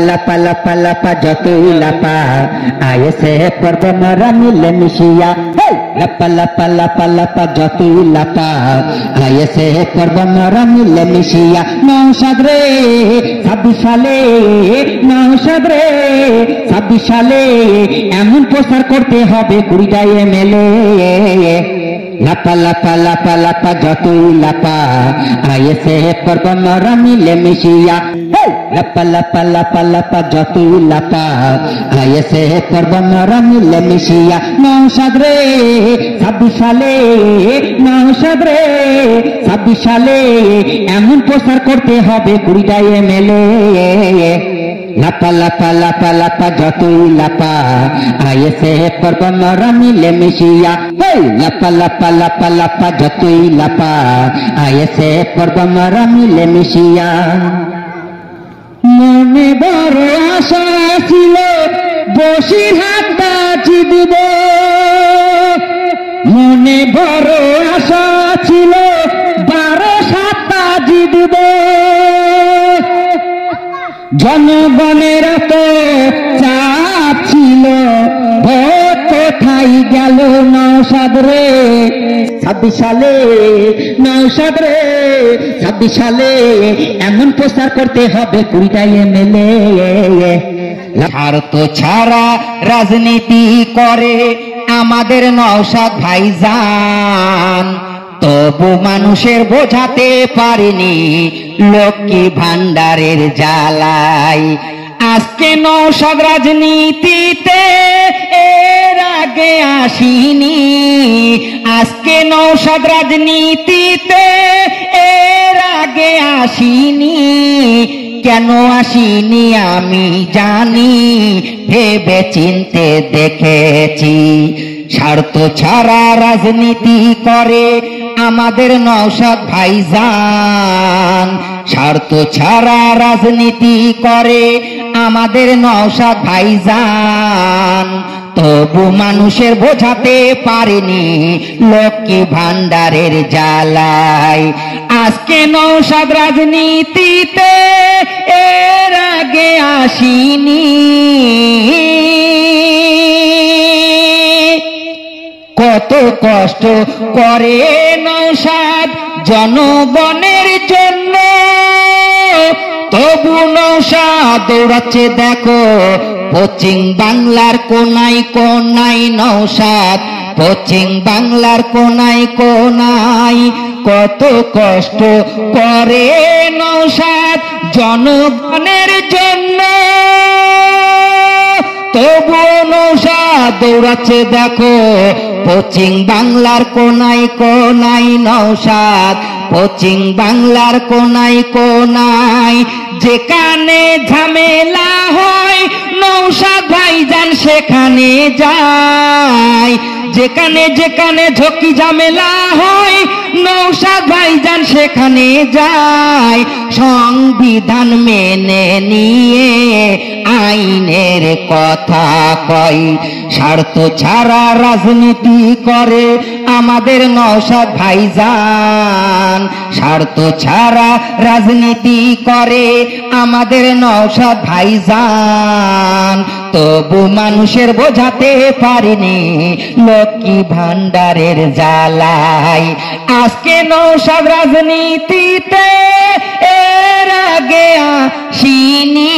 লাপা লাপা লাপা যতই লাপা আয়েসে পর্ব মরা মিলে মিশিয়া লাপা লাপা লাপা লাপা যতই লাপা আয়েসে পর্ব মরা মিলে মিশিয়া নওশাদ রে 26 সালে নওশাদ রে 26 সালে এমন প্রচার করতে হবে 20টা এমএলএ লাপা লাপা লাপা লাপা যতই লাপা আয়েসে পর্ব মরা মিলে মিশিয়া লাপা লাপা লাপা লাপা যতই লাপা আয়েসে পর্ব মরা মিলে মিশিয়া নওশাদ রে 26 সালে নওশাদ রে 26 সালে এমন প্রচার করতে হবে 20টা এমএলএ লাপা লাপা লাপা লাপা যতই লাপা আয়েসে পর্ব মরা মিলে মিশিয়া লাপা লাপা লাপা লাপা যতই লাপা আয়েসে পর্ব মরা মিলে মিশিয়া মনে বড় আশা ছিল বসিরহাট বাজি দিব মনে বড় আশা ছিল 12-7 বাজি দিব জনগণের তো চাপ ছিল ভোট কোথায় গেল নওশাদ রে 26 সালে নওশাদ রে 26 সালে এমন প্রচার করতে হবে 20টা এমএলএ স্বার্থ ছাড়া রাজনীতি করে আমাদের নওশাদ ভাইজান তবু মানুষের বোঝাতে পারেনি লক্ষ্মী ভান্ডারের জ্বালাই আজকে নওশাদ রাজনীতিতে এর আগে আসিনি আজকে নওশাদ রাজনীতিতে এর আগে আসিনি কেন আসিনি আমি জানি ভেবে চিনতে দেখেছি স্বার্থ ছাড়া রাজনীতি করে আমাদের নওশাদ ভাইজান স্বার্থ ছাড়া রাজনীতি করে আমাদের নওশাদ ভাইজান তবু মানুষের বোঝাতে পারেনি লক্ষ্মী ভান্ডারের জ্বালাই আজকে নওশাদ রাজনীতিতে এর আগে আসিনি কত কষ্ট করে নওশাদ জনগণের জন্য তবু নওশাদ দৌড়াচ্ছে দেখো পশ্চিম বাংলার কোনায় কোনায় নওশাদ পশ্চিম বাংলার কোনায় কোনায় কত কষ্ট করে নওশাদ জনগণের জন্য তবু নওশাদ দৌড়াচ্ছে দেখো পশ্চিম বাংলার কোনায় কোনায় নওশাদ পশ্চিম বাংলার কোনায় কোনায় যেখানে ঝামেলা হয় নওশাদ ভাইজান সেখানে যায় যেখানে যেখানে ঝকি ঝামেলা হয় নওশাদ ভাইজান সেখানে যায় সংবিধান মেনে নিয়ে আইনের কথা কয় স্বার্থ ছাড়া রাজনীতি করে আমাদের নওশাদ ভাইজান স্বার্থ ছাড়া রাজনীতি করে আমাদের নওশাদ ভাইজান তবু মানুষের বোঝাতে পারিনি লক্ষ্মী ভান্ডারের জ্বালাই আজকে নওশাদ রাজনীতিতে এর আগে আসিনি